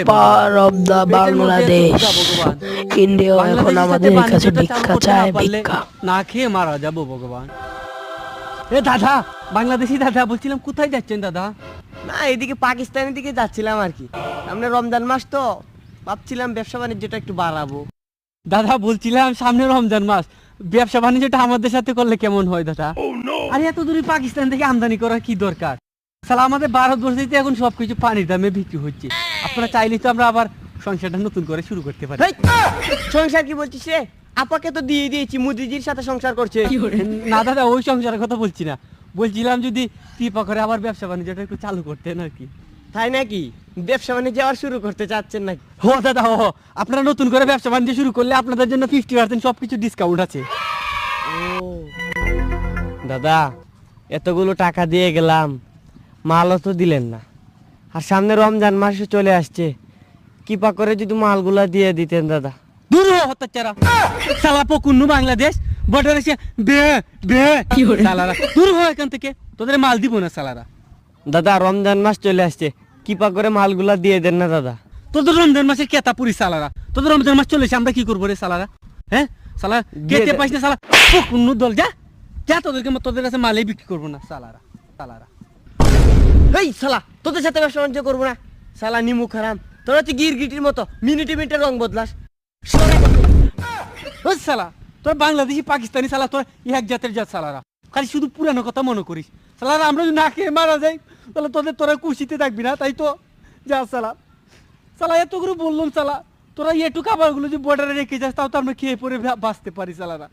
Power of the Bangladesh. India এখন আমাদের কাছে ভিক্ষা চায়, ভিক্ষা। না খেয়ে মারা যাবো ভগবান। এ দাদা, বাংলাদেশি দাদা, বলছিলাম কোথায় যাচ্ছেন দাদা? না, এদিকে পাকিস্তানের দিকে যাচ্ছিলাম আর কি। সামনে রমজান মাস তো ভাবছিলাম ব্যবসা বাণিজ্যটা একটু বাড়াবো। দাদা বলছিলাম সামনে রমজান মাস, ব্যবসা বাণিজ্যটা আমাদের সাথে করলে কেমন হয় দাদা? আরে এত দূরে পাকিস্তান থেকে আমদানি করার কি দরকার? সালা আমাদের ভারতবর্ষে এখন সবকিছু পানির দামে বিক্রি হচ্ছে। আপনারা চাইলে তো আমরা আবার সংসারটা নতুন করে শুরু করতে পারি। হেই, সংসার কি বলছিস রে? আপাকে তো দিয়ে দিয়েছি, মোদিজির সাথে সংসার করছে। না দাদা, ওই সংসারের কথা বলছি না, বলছিলাম যদি কৃপা করে আবার ব্যবসা বাণিজ্যটা একটু চালু করতেন আর কি। তাই নাকি? ব্যবসা বাণিজ্য আবার শুরু করতে চাচ্ছেন নাকি? হো দাদা, হো, আপনারা নতুন করে ব্যবসা বাণিজ্য শুরু করলে আপনাদের জন্য 50% সবকিছু ডিসকাউন্ট আছে। ও দাদা, এতগুলো টাকা দিয়ে গেলাম, মালও তো দিলেন না। আর সামনে রমজান মাসে চলে আসছে, কৃপা করে যদি মালগুলা দিয়ে দিতেন দাদা। দূর হো হত্যাচারা, সালা পকুন্নু বাংলাদেশ বর্ডার এসে বে বে সালারা, দূর হো এখান থেকে, তোদের মাল দিব না সালারা। দাদা, রমজান মাস চলে আসছে, কৃপা করে মালগুলা দিয়ে দেন না দাদা। তোদের রমজান মাসের কেতা পুরি সালারা, তোদের রমজান মাস চলেছে, আমরা কি করবো রে সালারা? হ্যাঁ সালা, কেতে পাইস না সালা পকুন্নু দল, যা যা, তোদের কাছে মালেই বিক্রি করবো না সালারা সালারা। এই শালা, তোদের সাথে ব্যবসা বাণিজ্য করবো না শালা, নিমু খারাম। তোরা হচ্ছে গিরগিটির মতো মিনিটে মিনিটে রং বদলাস। ওই সালা, তোর বাংলাদেশি পাকিস্তানি সালা, তোর এক জাতের জাত সালারা, খালি শুধু পুরানো কথা মনে করিস সালারা। আমরা যদি না খেয়ে মারা যাই তাহলে তোরা খুশিতে থাকবি না, তাই তো যা সালা। সালা এত করে বললাম সালা, তোরা একটু খাবারগুলো যে বর্ডারে রেখে যাস, তাও তো আমরা খেয়ে পরে বাঁচতে পারি সালারা।